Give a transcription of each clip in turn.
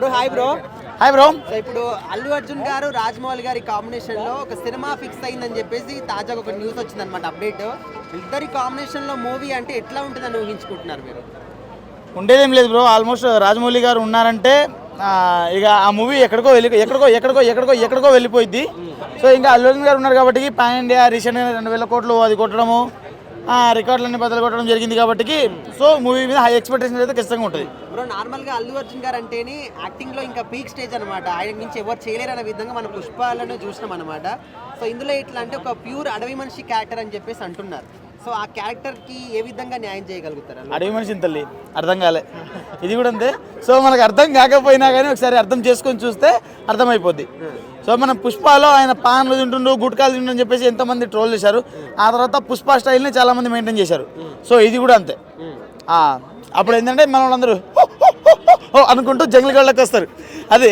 Bro hi bro. So ఇప్పుడు అల్లు అర్జున్ గారు రాజమౌళి గారి కాంబినేషన్ లో ఒక సినిమా ఫిక్స్ అయిందని చెప్పేసి తాజాగా ఒక న్యూస్ వచ్చింది అనమాట, అప్డేట్. ఇద్దరి కాంబినేషన్ లో మూవీ అంటే ఎట్లా ఉంటుందని ఊహించుకుంటున్నారు మీరు? ఉండేదేం లేదు బ్రో. ఆల్మోస్ట్ రాజమౌళి గారు ఉన్నారంటే ఇక ఆ మూవీ ఎక్కడికో వెళ్ళిపోయింది. సో ఇంకా అల్లు అర్జున్ గారు ఉన్నారు కాబట్టి పాన్ ఇండియా రీసెంట్గా 2000 కోట్లు అది కొట్టడము, రికార్డులన్నీ బదులు కొట్టడం జరిగింది కాబట్టి సో మూవీ మీద హై ఎక్స్పెక్టేషన్ అయితే ఖచ్చితంగా ఉంటుంది. బ్రో నార్మల్గా అల్లు అర్జున్ గారు అంటేనే యాక్టింగ్లో ఇంకా పీక్ స్టేజ్ అనమాట, ఆయన నుంచి ఎవరు చేయలేరు అనే విధంగా మనం పుష్పాలను చూసినాం అనమాట. సో ఇందులో ఎట్లా అంటే ఒక ప్యూర్ అడవి మనిషి క్యారెక్టర్ అని చెప్పేసి అంటున్నారు. సో ఆ క్యారెక్టర్కి ఏ విధంగా న్యాయం చేయగలుగుతారు? అడవి మనిషి తల్లి అర్థం కాలే, ఇది కూడా అంతే. సో మనకు అర్థం కాకపోయినా కానీ ఒకసారి అర్థం చేసుకొని చూస్తే అర్థమైపోద్ది. సో మనం పుష్పలో ఆయన పాన్లు తింటుండు, గుట్కాలు తింటుండు అని చెప్పేసి ఎంతమంది ట్రోల్ చేశారు. ఆ తర్వాత పుష్ప స్టైల్ని చాలామంది మెయింటైన్ చేశారు. సో ఇది కూడా అంతే. అప్పుడు ఏంటంటే మన వాళ్ళందరూ అనుకుంటూ జంగిల్ గళ్ళకి వస్తారు. అది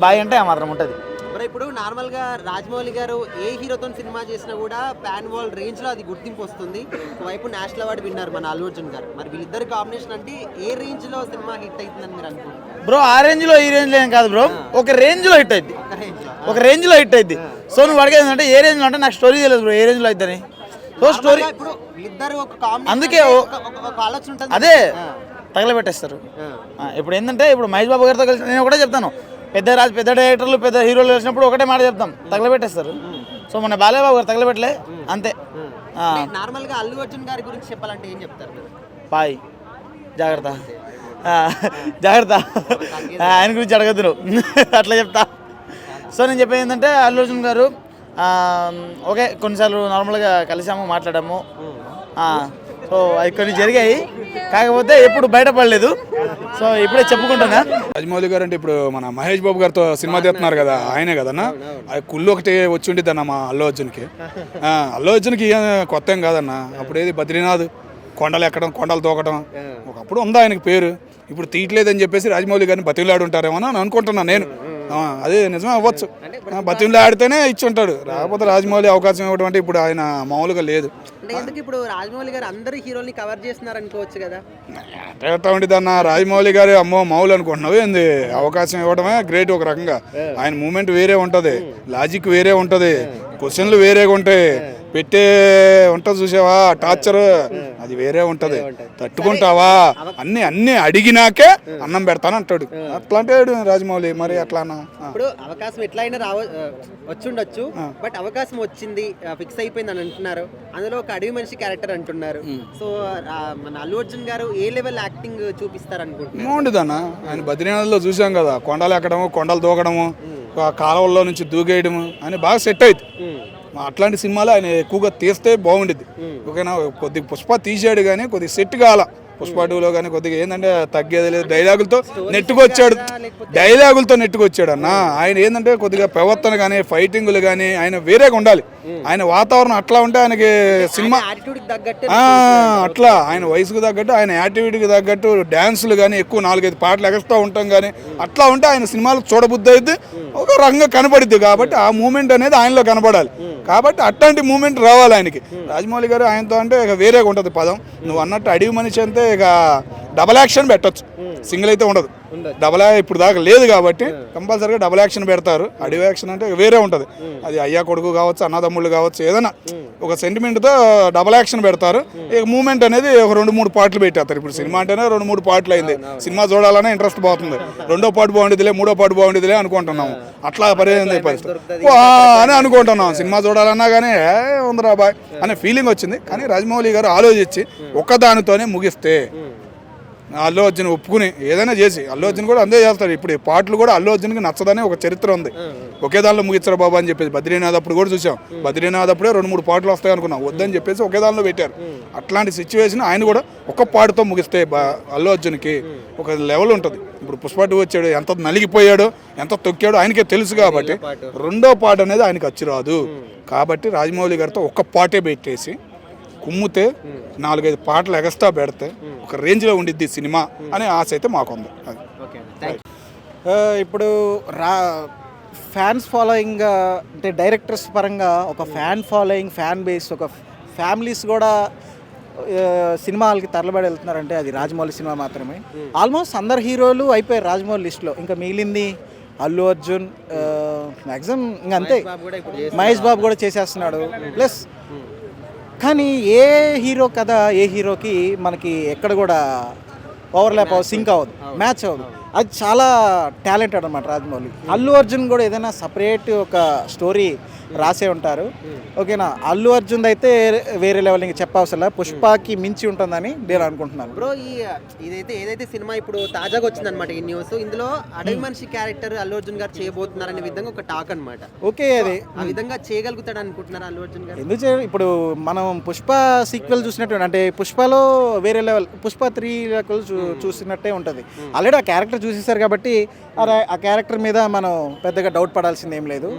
బాయ్ అంటే ఆ మాత్రం ఉంటుంది. మరి ఇప్పుడు నార్మల్గా రాజమౌళి గారు ఏ హీరోతో సినిమా చేసినా కూడా పాన్ వరల్డ్ రేంజ్లో అది గుర్తింపు వస్తుంది. ఒకవైపు నేషనల్ అవార్డు విన్నారు మన అల్లు అర్జున్ గారు. మరి వీళ్ళిద్దరు కాంబినేషన్ అంటే ఏ రేంజ్లో సినిమా హిట్ అవుతుందని మీరు అనుకుంటున్నారు? బ్రో ఆ రేంజ్లో ఈ రేంజ్లో ఏం కాదు బ్రో, ఒక రేంజ్లో హిట్ అయింది. సో నువ్వు అడిగేది అంటే ఏ రేంజ్లో అంటే నాకు స్టోరీ తెలియదు బ్రో, ఏ రేంజ్లో అవుతుంది. సో స్టోరీ అందుకే అదే తగలబెట్టేస్తారు. ఇప్పుడు ఏంటంటే ఇప్పుడు మహేష్ బాబు గారితో కలిసి నేను ఒకటే చెప్తాను, పెద్ద డైరెక్టర్లు పెద్ద హీరోలు వచ్చినప్పుడు ఒకటే మాట చెప్తాం, తగలబెట్టేస్తారు. సో మన బాలయ్యబాబు గారు తగలబెట్టలే అంతే. నార్మల్గా అల్లు అర్జున్ గారి గురించి చెప్పాలంటే ఏం చెప్తారు? బాయ్ జాగ్రత్త ఆయన గురించి అడగద్దు నువ్వు అట్లా చెప్తా. సో నేను చెప్పేది ఏంటంటే అల్లు అర్జున్ గారు ఓకే కొన్నిసార్లు నార్మల్గా కలిసాము, మాట్లాడాము. సో అవి కొన్ని జరిగాయి, కాకపోతే ఎప్పుడు బయటపడలేదు. సో ఇప్పుడే చెప్పుకుంటున్నా. రాజమౌళి గారు అంటే ఇప్పుడు మన మహేష్ బాబు గారితో సినిమా తీస్తున్నారు కదా, ఆయనే కదన్నా. అది కుళ్ళు ఒకటి వచ్చి ఉండేది అన్న మా అల్లు అర్జున్కి. అల్లు అర్జున్కి కొత్త ఏం కాదన్న. అప్పుడు ఏది బద్రీనాథ్, కొండలు ఎక్కడం, కొండలు తోకడం, ఒకప్పుడు ఉందా ఆయనకి పేరు. ఇప్పుడు తీయట్లేదని చెప్పేసి రాజమౌళి గారిని బతిలాడు ఉంటారేమో అని అనుకుంటున్నాను నేను. అదే నిజమే అవ్వచ్చు, బతిలో ఆడితేనే ఇచ్చి ఉంటాడు. రాకపోతే రాజమౌళి అవకాశం ఇవ్వడం అంటే ఇప్పుడు ఆయన మామూలుగా లేదు. ఇప్పుడు రాజమౌళి గారు అందరు హీరోల్ని కవర్ చేస్తున్నారు అనుకోవచ్చు కదా. ఉండేదన్న రాజమౌళి గారు అమ్మో మౌలు అనుకుంటున్నావు ఏంది? అవకాశం ఇవ్వడమే గ్రేట్ ఒక రకంగా. ఆయన మూమెంట్ వేరే ఉంటది, లాజిక్ వేరే ఉంటది, క్వశ్చన్లు వేరేగా ఉంటాయి, పెట్టే ఉంటుంది చూసావా టార్చర్, అది వేరే ఉంటది. తట్టుకుంటావా అన్ని అడిగినాకే అన్నం పెడతాను అంటాడు. అట్లా అంటాడు రాజమౌళి. మరి అట్లా ఇప్పుడు అవకాశం ఎట్లయినా వచ్చుండొచ్చు, బట్ అవకాశం వచ్చింది ఫిక్స్ అయిపోయింది అని అంటున్నారు. అందులో ఒక అడవి మనిషి క్యారెక్టర్ అంటున్నారు. సో మన అల్లు అర్జున్ గారు ఏ లెవెల్ యాక్టింగ్ చూపిస్తారు అనుకుంటున్నారు? బాగుంటుందన్న. ఆయన బద్రీనాథ్లో చూసాం కదా, కొండలు ఎక్కడము, కొండలు దూకడము, కాలువల్లో నుంచి దూకేయడము అని బాగా సెట్ అవుతుంది. అట్లాంటి సినిమాలు ఆయన ఎక్కువగా తీస్తే బాగుండేది. ఓకేనా, కొద్దిగా పుష్ప తీసాడు కానీ కొద్దిగా సెట్ కాల. పుష్ప 2లో కానీ కొద్దిగా ఏంటంటే తగ్గేది లేదు. డైలాగులతో నెట్టుకొచ్చాడు అన్న. ఆయన ఏంటంటే కొద్దిగా ప్రవర్తన కానీ ఫైటింగ్లు కానీ ఆయన వేరేగా ఉండాలి. ఆయన వాతావరణం అట్లా ఉంటే ఆయనకి సినిమా అట్లా ఆయన వయసుకు తగ్గట్టు, ఆయన యాక్టివిటీకి తగ్గట్టు డ్యాన్సులు కానీ ఎక్కువ 4-5 పాటలు ఎక్స్ట్రా ఉంటాం కానీ అట్లా ఉంటే ఆయన సినిమాలు చూడబుద్ధి అయితే ఒక రకంగా కనపడుద్ది. కాబట్టి ఆ మూమెంట్ అనేది ఆయనలో కనపడాలి. కాబట్టి అట్లాంటి మూమెంట్ రావాలి ఆయనకి. రాజమౌళి గారు ఆయనతో అంటే ఇక వేరేగా ఉంటుంది పదం. నువ్వు అన్నట్టు అడవి మనిషి అంటే ఇక డబల్ యాక్షన్ పెట్టచ్చు, సింగిల్ అయితే ఉండదు. డబల్ ఇప్పుడు దాకా లేదు కాబట్టి కంపల్సరీగా డబల్ యాక్షన్ పెడతారు. అడవి యాక్షన్ అంటే వేరే ఉంటుంది. అది అయ్యా కొడుకు కావచ్చు, అన్నదమ్ముళ్ళు కావచ్చు, ఏదైనా ఒక సెంటిమెంట్తో డబల్ యాక్షన్ పెడతారు. ఇక మూమెంట్ అనేది ఒక 2-3 పాటలు పెట్టేస్తారు. ఇప్పుడు సినిమా అంటేనే 2-3 పాటలు అయింది. సినిమా చూడాలనే ఇంట్రెస్ట్ పోతుంది. 2వ పాటు బాగుండేదిలే, 3వ పాటు బాగుండేదిలే అనుకుంటున్నాము. అట్లా పరిస్థితి అని అనుకుంటున్నాం. సినిమా చూడాలన్నా కానీ ఉందిరా బాయ్ అనే ఫీలింగ్ వచ్చింది. కానీ రాజమౌళి గారు ఆలోచించి ఒక్కదానితోనే ముగిస్తే అల్లు అర్జున్ ఒప్పుకుని ఏదైనా చేసి, అల్లు అర్జున్ కూడా అందే చేస్తాడు. ఇప్పుడు ఈ పాటలు కూడా అల్లు అర్జున్కి నచ్చదనే ఒక చరిత్ర ఉంది. ఒకే దానిలో ముగించారు బాబా అని చెప్పేసి బద్రీనాథ్ అప్పుడు కూడా చూసాం. బద్రీనాథ్ అప్పుడే 2-3 పాటలు వస్తాయి అనుకున్నాం, వద్దని చెప్పేసి ఒకే దానిలో పెట్టారు. అట్లాంటి సిచ్యువేషన్ ఆయన కూడా ఒక్క పాటతో ముగిస్తే అల్లు అర్జున్కి ఒక లెవెల్ ఉంటుంది. ఇప్పుడు పుష్ప 2 వచ్చాడు, ఎంత నలిగిపోయాడో ఎంత తొక్కాడో ఆయనకే తెలుసు. కాబట్టి 2వ పాట అనేది ఆయనకి వచ్చి రాదు. కాబట్టి రాజమౌళి గారితో ఒక్క పాటే పెట్టేసి కుమ్మితే 4-5 పాటలు ఎగస్ట్రా పెడితే ఒక రేంజ్లో ఉండిద్ది సినిమా అనే ఆశ అయితే మాకుంది. ఇప్పుడు ఫ్యాన్స్ ఫాలోయింగ్ అంటే డైరెక్టర్స్ పరంగా ఒక ఫ్యాన్ ఫాలోయింగ్, ఫ్యాన్ బేస్, ఒక ఫ్యామిలీస్ కూడా సినిమా హాల్కి తరలిబడి వెళ్తున్నారంటే అది రాజమౌళి సినిమా మాత్రమే. ఆల్మోస్ట్ అందరు హీరోలు అయిపోయారు రాజమౌళి లిస్ట్లో. ఇంకా మిగిలింది అల్లు అర్జున్, మ్యాక్సిమం ఇంకా అంతే. మహేష్ బాబు కూడా చేసేస్తున్నాడు. ప్లస్ కానీ ఏ హీరో కథ ఏ హీరోకి మనకి ఎక్కడ కూడా ఓవర్లాప్ సింక్ అవ్వదు, మ్యాచ్ అవ్వదు. అది చాలా టాలెంటెడ్ అనమాట రాజమౌళి. అల్లు అర్జున్ కూడా ఏదైనా సపరేట్ ఒక స్టోరీ రాసే ఉంటారు. ఓకేనా, అల్లు అర్జున్ అయితే వేరే లెవెల్, ఇంకా చెప్పవసరం, పుష్పకి మించి ఉంటుందని నేను అనుకుంటున్నాను. బ్రో ఏదైతే సినిమా ఇప్పుడు తాజాగా వచ్చిందనమాట ఈ న్యూస్, ఇందులో అడవి మనిషి క్యారెక్టర్ అల్లు అర్జున్ గారు చేయబోతున్నారనే విధంగా ఒక టాక్ అనమాట. ఓకే, అది ఆ విధంగా చేయగలుగుతాడు అనుకుంటున్నారు అల్లు అర్జున్ గారు? ఎందుకు ఇప్పుడు మనం పుష్ప సీక్వెల్ చూసినట్టు, అంటే పుష్పలో వేరే లెవెల్, పుష్ప 3 లెవెల్ చూసినట్టే ఉంటుంది. ఆల్రెడీ ఆ క్యారెక్టర్ చూసేసారు కాబట్టి ఆ క్యారెక్టర్ మీద మనం పెద్దగా డౌట్ పడాల్సింది ఏం లేదు.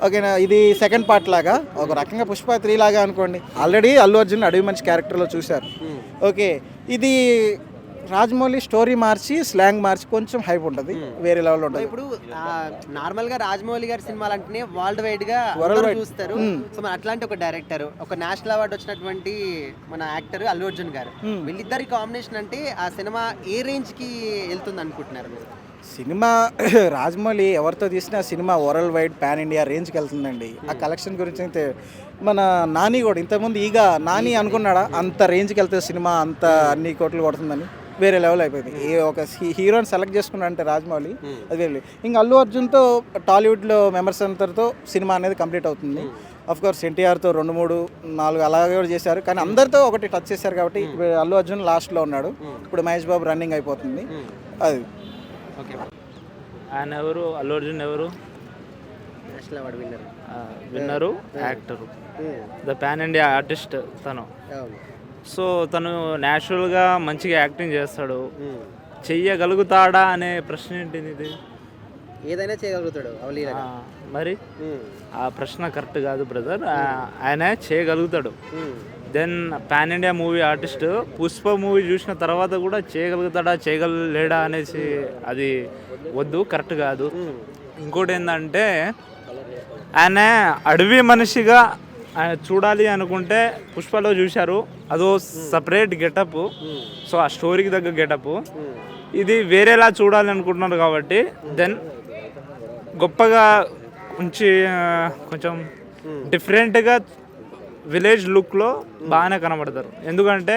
ఓకేనా, ఇది సెకండ్ పార్ట్ లాగా, ఒక రకంగా పుష్ప 3 లాగా అనుకోండి. ఆల్రెడీ అల్లు అర్జున్ అడవి మంచి క్యారెక్టర్లో చూశారు. ఓకే, ఇది రాజమౌళి స్టోరీ మార్చి స్లాంగ్ మార్చి కొంచెం హైప్ ఉంటుంది, వేరే లెవెల్ ఉంటుంది. ఇప్పుడు నార్మల్ గా రాజమౌళి గారి సినిమాలు అంటేనే వరల్డ్ వైడ్ గా చూస్తారు. సో మరి అట్లాంటి ఒక డైరెక్టర్, ఒక నేషనల్ అవార్డు వచ్చినటువంటి మన యాక్టర్ అల్లు అర్జున్ గారు, వీళ్ళిద్దరి కాంబినేషన్ అంటే ఆ సినిమా ఏ రేంజ్ కి వెళ్తుంది అనుకుంటున్నారు మీరు? సినిమా రాజమౌళి ఎవరితో తీసినా cinema world wide pan India రేంజ్కి వెళ్తుందండి. ఆ కలెక్షన్ గురించి అయితే మన నాని కూడా ఇంతకుముందు నాని అనుకున్నాడా అంత రేంజ్కి వెళ్తే సినిమా అంత అన్ని కోట్లు కొడుతుందని? వేరే లెవెల్ అయిపోయింది. ఒక హీరోని సెలెక్ట్ చేసుకున్నాడంటే రాజమౌళి, అది వేరే. ఇంకా అల్లు అర్జున్తో టాలీవుడ్లో మెంబర్స్ అందరితో సినిమా అనేది కంప్లీట్ అవుతుంది. అఫ్ కోర్స్ ఎన్టీఆర్తో 2, 3, 4 అలాగే కూడా చేశారు, కానీ అందరితో ఒకటి టచ్ చేశారు కాబట్టి అల్లు అర్జున్ లాస్ట్లో ఉన్నాడు. ఇప్పుడు మహేష్ బాబు రన్నింగ్ అయిపోతుంది. అది ఆయన ఎవరు? అల్లు అర్జున్ ఎవరు? National award winner, actor, the pan India artist తను. సో తను న్యాచురల్గా మంచిగా యాక్టింగ్ చేస్తాడు. చెయ్యగలుగుతాడా అనే ప్రశ్న ఏంటిది? ఇది ఏదైనా చేయగలుగుతాడు మరి ఆ ప్రశ్న కరెక్ట్ కాదు బ్రదర్. ఆయన చేయగలుగుతాడు. Then pan India movie artist. Pushpa movie చూసిన తర్వాత కూడా చేయగలుగుతాడా చేయగలేడా అనేసి అది వద్దు, కరెక్ట్ కాదు. ఇంకోటి ఏంటంటే ఆయన అడవి మనిషిగా ఆయన చూడాలి అనుకుంటే పుష్పలో చూశారు, అదో సపరేట్ గెటప్. సో ఆ స్టోరీకి తగ్గ గెటప్. ఇది వేరేలా చూడాలి అనుకుంటున్నారు కాబట్టి దెన్ గొప్పగా కొంచెం డిఫరెంట్గా విలేజ్ లుక్లో బాగానే కనబడతారు. ఎందుకంటే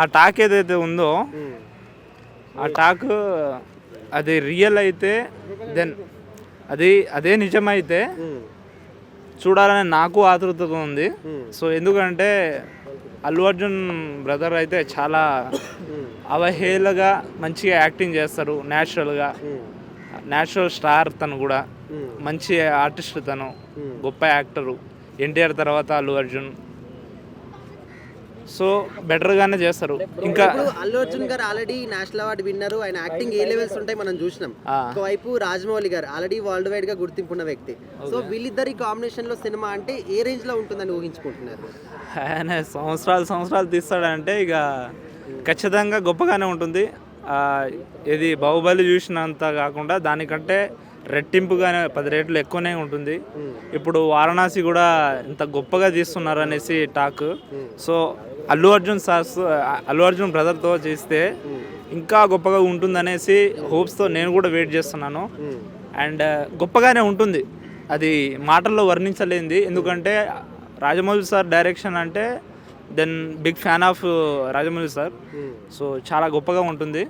ఆ టాక్ ఏదైతే ఉందో ఆ టాక్ అది రియల్ అయితే దెన్ అదే నిజమైతే చూడాలని నాకు ఆతృతగా ఉంది. సో ఎందుకంటే అల్లు అర్జున్ బ్రదర్ అయితే చాలా అవహేళగా మంచిగా యాక్టింగ్ చేస్తారు. న్యాచురల్ స్టార్ తను కూడా, మంచి ఆర్టిస్ట్ తను, గొప్ప యాక్టరు. ఎన్టీఆర్ తర్వాత అల్లు అర్జున్. సో బెటర్గానే చేస్తారు. ఇంకా అల్లు అర్జున్ గారు ఆల్రెడీ నేషనల్ అవార్డు విన్నరు. ఆయన యాక్టింగ్ ఏ లెవెల్స్ ఉంటాయి మనం చూసినాం. ఒకవైపు రాజమౌళి గారు ఆల్రెడీ వరల్డ్ వైడ్ గా గుర్తింపు ఉన్న వ్యక్తి. సో వీళ్ళిద్దరి కాంబినేషన్ లో సినిమా అంటే ఏ రేంజ్ లో ఉంటుందని ఊహించుకుంటున్నారు? ఆయన సంవత్సరాలు తీస్తాడంటే ఇక ఖచ్చితంగా గొప్పగానే ఉంటుంది. ఇది బాహుబలి చూసినంత కాకుండా దానికంటే రెట్టింపుగానే 10 రెట్లు ఎక్కువనే ఉంటుంది. ఇప్పుడు వారణాసి కూడా ఇంత గొప్పగా తీస్తున్నారు అనేసి టాక్. సో అల్లు అర్జున్ బ్రదర్తో చేస్తే ఇంకా గొప్పగా ఉంటుందనేసి హోప్స్తో నేను కూడా వెయిట్ చేస్తున్నాను. అండ్ గొప్పగానే ఉంటుంది, అది మాటల్లో వర్ణించలేంది. ఎందుకంటే రాజమౌళి సార్ డైరెక్షన్ అంటే then big fan of Rajamouli sir. So చాలా గొప్పగా ఉంటుంది,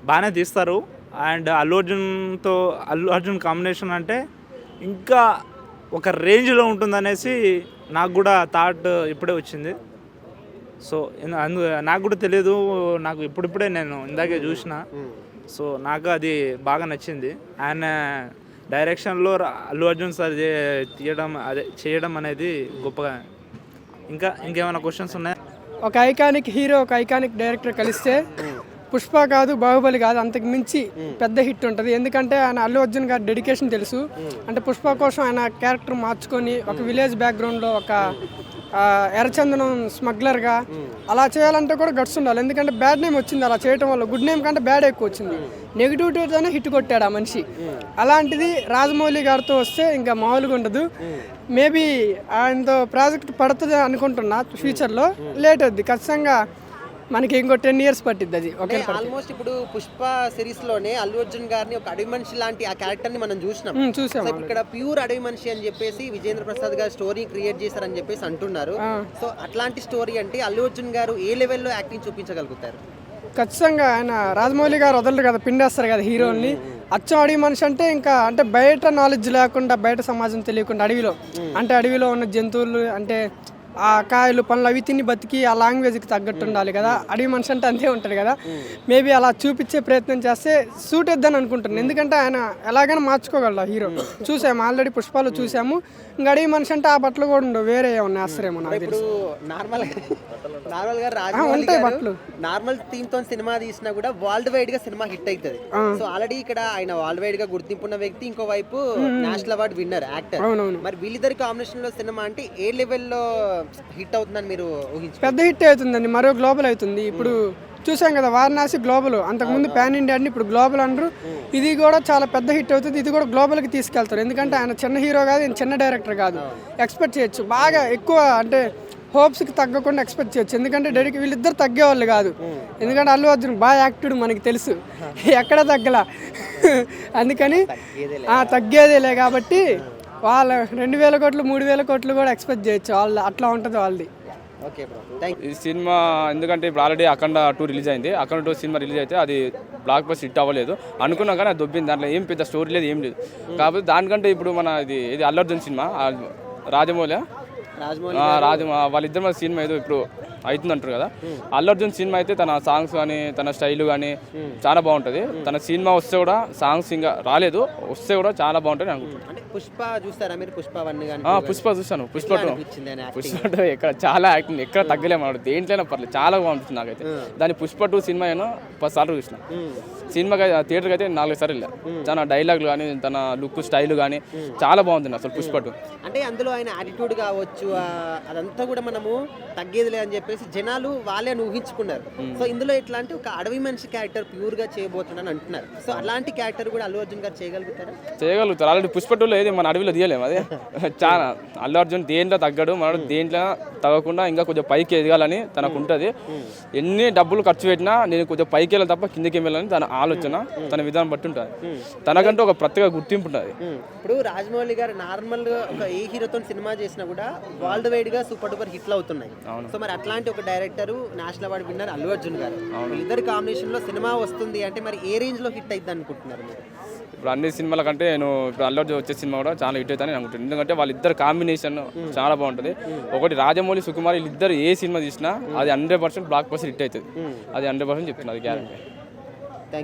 బాగానే తీస్తారు. అండ్ అల్లు అర్జున్ కాంబినేషన్ అంటే ఇంకా ఒక రేంజ్లో ఉంటుందనేసి నాకు కూడా థాట్ ఇప్పుడే వచ్చింది. సో నాకు కూడా తెలియదు, నాకు ఇప్పుడిప్పుడే నేను ఇందాకే చూసిన. సో నాకు అది బాగా నచ్చింది. ఆయన డైరెక్షన్లో అల్లు అర్జున్ సార్ చేయడం అనేది గొప్పగా. ఇంకేమైనా క్వశ్చన్స్ ఉన్నాయా? ఒక ఐకానిక్ హీరో, ఒక ఐకానిక్ డైరెక్టర్ కలిస్తే పుష్ప కాదు, బాహుబలి కాదు, అంతకు మించి పెద్ద హిట్ ఉంటుంది. ఎందుకంటే ఆయన అల్లు అర్జున్ గారి డెడికేషన్ తెలుసు. అంటే పుష్ప కోసం ఆయన క్యారెక్టర్ మార్చుకొని ఒక విలేజ్ బ్యాక్గ్రౌండ్లో ఒక ఎర్రచందనం స్మగ్లర్గా అలా చేయాలంటే కూడా గట్స్ ఉండాలి. ఎందుకంటే బ్యాడ్ నేమ్ వచ్చింది అలా చేయడం వల్ల. గుడ్ నేమ్ కంటే బ్యాడ్ ఎక్కువ వచ్చింది. నెగిటివిటీతోనే హిట్ కొట్టాడు ఆ మనిషి. అలాంటిది రాజమౌళి గారితో వస్తే ఇంకా మామూలుగా ఉండదు. మేబీ ఆయనతో ప్రాజెక్ట్ పడుతుంది అనుకుంటున్నా. ఫ్యూచర్లో లేట్ అవుద్ది ఖచ్చితంగా. మనకి ఇంకో 10 years పట్టిద్ది అది. ఓకే, ఆల్మోస్ట్ ఇప్పుడు పుష్ప సిరీస్ లోనే అల్లు అర్జున్ గారిని ఒక అడవి మనిషి లాంటి ఆ క్యారెక్టర్ ని మనం చూసినాం. చూసాం. సో ఇక్కడ ప్యూర్ అడవి మనిషి అని చెప్పేసి విజేంద్ర ప్రసాద్ గారు స్టోరీ క్రియేట్ చేశారని చెప్పేసి అంటున్నారు. సో అట్లాంటి స్టోరీ అంటే అల్లు అర్జున్ గారు ఏ లెవెల్లో యాక్టింగ్ చూపించగలుగుతారు? ఖచ్చితంగా ఆయన రాజమౌళి గారు వదలరు కదా, పిండేస్తారు కదా హీరోల్ని. అచ్చం అడవి మనిషి అంటే ఇంకా అంటే బయట నాలెడ్జ్ లేకుండా, బయట సమాజం తెలియకుండా అడవిలో అంటే అడవిలో ఉన్న జంతువులు అంటే ఆ కాయలు పనులు అవి తిని బతికి ఆ లాంగ్వేజ్కి తగ్గట్టు ఉండాలి కదా. అడవి మనిషి అంటే అంతే ఉంటుంది కదా. మేబీ అలా చూపించే ప్రయత్నం చేస్తే సూట్ అవుద్దని అనుకుంటున్నాను. ఎందుకంటే ఆయన ఎలాగైనా మార్చుకోగలడు హీరో. చూసాము ఆల్రెడీ పుష్పాలు చూసాము. ఇంకా అడవి మనిషి అంటే ఆ బట్టలు కూడా ఉండవు, వేరే ఏమన్నా వేస్తారేమో నాకు ఇప్పుడు తెలిసి. నార్మల్ గా రాజమౌళి ఉంటాయి గారు బట్టలు. నార్మల్ థీమ్ తో సినిమా తీసినా కూడా వరల్డ్ వైడ్ గా సినిమా హిట్ అవుతుంది. సో ఆల్రెడీ ఇక్కడ ఆయన వరల్డ్ వైడ్ గా గుర్తింపున్న వ్యక్తి, ఇంకో వైపు నేషనల్ అవార్డు విన్నర్ యాక్టర్. మరి వీళ్ళిద్దరి కాంబినేషన్ లో సినిమా అంటే ఏ లెవెల్లో హిట్ అవుతుందని మీరు ఊహించారు? పెద్ద హిట్ అవుతుందండి, మరో గ్లోబల్ అవుతుంది. ఇప్పుడు చూసాం కదా వారణాసి గ్లోబల్, అంతకుముందు పాన్ ఇండియా అని ఇప్పుడు గ్లోబల్ అంటారు. ఇది కూడా చాలా పెద్ద హిట్ అవుతుంది. ఇది కూడా గ్లోబల్కి తీసుకెళ్తారు. ఎందుకంటే ఆయన చిన్న హీరో కాదు, ఆయన చిన్న డైరెక్టర్ కాదు. ఎక్స్పెక్ట్ చేయొచ్చు బాగా ఎక్కువ, అంటే హోప్స్కి తగ్గకుండా ఎక్స్పెక్ట్ చేయొచ్చు. ఎందుకంటే వీళ్ళిద్దరు తగ్గేవాళ్ళు కాదు. ఎందుకంటే అల్లు అర్జున్ బాగా యాక్టివ్ మనకి తెలుసు, ఎక్కడ తగ్గలా. అందుకని తగ్గేదేలే కాబట్టి వాళ్ళ 2000 కోట్లు 3000 కోట్లు కూడా ఎక్స్పెక్ట్ చేయొచ్చు. వాళ్ళు అట్లా ఉంటుంది వాళ్ళది. Okay bro, thank you. ఈ సినిమా ఎందుకంటే ఇప్పుడు ఆల్రెడీ అఖండ 2 రిలీజ్ అయింది. అఖండ 2 సినిమా రిలీజ్ అయితే అది బ్లాక్ బస్టర్ హిట్ అవ్వలేదు అనుకున్నా, కానీ అది దొబ్బింది. దాంట్లో ఏం పెద్ద స్టోరీ లేదు, ఏం లేదు. కాకపోతే దానికంటే ఇప్పుడు మన ఇది అల్లు అర్జున్ సినిమా రాజమౌళి వాళ్ళిద్దరి సినిమా ఏదో ఇప్పుడు అవుతుందంటారు కదా. అల్లు అర్జున్ సినిమా అయితే తన సాంగ్స్ కానీ తన స్టైల్ కానీ చాలా బాగుంటుంది. తన సినిమా వస్తే కూడా సాంగ్స్ ఇంకా రాలేదు, వస్తే కూడా చాలా బాగుంటుంది అనుకుంటున్నాను. పుష్ప చూస్తారా మీరు? పుష్ప 1 కానీ పుష్ప చూస్తాను. పుష్ప 2 ఎక్కడ చాలా యాక్టింగ్ ఎక్కడ తగ్గలేమన్నాడు, దేంట్లోనే పర్లేదు, చాలా బాగుంటుంది నాకైతే. దాని పుష్ప 2 సినిమా ఏమో 10 సార్లు చూసిన. సినిమాకి థియేటర్కి అయితే 4 సార్లు వెళ్ళా. తన డైలాగులు కానీ తన లుక్ స్టైల్ కానీ చాలా బాగుంది అసలు పుష్ప 2. అంటే అందులో ఆయన యాటిట్యూడ్ కావచ్చు, అదంతా కూడా మనము తగ్గేదిలే అని చెప్పేసి జనాలు వాళ్ళే ఊహించుకున్నారు. సో ఇందులో ఎట్లా అంటే ఒక అడవి మనిషి క్యారెక్టర్ ప్యూర్ గా చేయబోతున్నాను అంటున్నారు. సో అలాంటి క్యారెక్టర్ కూడా అల్లు అర్జున్ గారు చేయగలుగుతారా? చేయగలుగుతారు. ఆల్రెడీ పుష్ప 2లో ఏది మన అడవిలో తీయలేము. అదే చాలా అల్లు అర్జున్ దేంట్లో తగ్గడు, మన దేంట్లో తగ్గకుండా ఇంకా కొంచెం పైకి ఎదగాలని తనకు ఉంటుంది. ఎన్ని డబ్బులు ఖర్చు పెట్టినా నేను కొంచెం పైకి వెళ్ళాలి తప్ప కిందకి వెళ్ళాలని తన ఆలోచన, తన విధానం బట్టి ఉంటుంది. తనకంటూ ఒక ప్రత్యేక గుర్తింపు ఉంటుంది. ఇప్పుడు రాజమౌళి గారు నార్మల్ గా ఒక ఏ హీరోతో సినిమా చేసినా కూడా వరల్డ్ వైడ్ గా సూపర్ డూపర్ హిట్లు అవుతున్నాయి. సో మరి అట్లాంటి ఒక director national award winner Allu Arjun గారు, వీళ్ళిద్దరి కాంబినేషన్ లో సినిమా వస్తుంది అంటే మరి ఏ రేంజ్ లో హిట్ అయింది అనుకుంటున్నారు మీరు? ఇప్పుడు అన్ని సినిమాల కంటే నేను ఇప్పుడు అల్లు అర్జున్ వచ్చే సినిమా కూడా చాలా హిట్ అవుతుందని అనుకుంటున్నాను. ఎందుకంటే వాళ్ళిద్దరు కాంబినేషన్ చాలా బాగుంటుంది. ఒకటి రాజమౌళి సుకుమార్ వీళ్ళిద్దరు ఏ సినిమా తీసినా అది 100% బ్లాక్ బస్టర్ హిట్ అవుతుంది. అది 100% చెప్తున్నా, అది గ్యారెంటీ.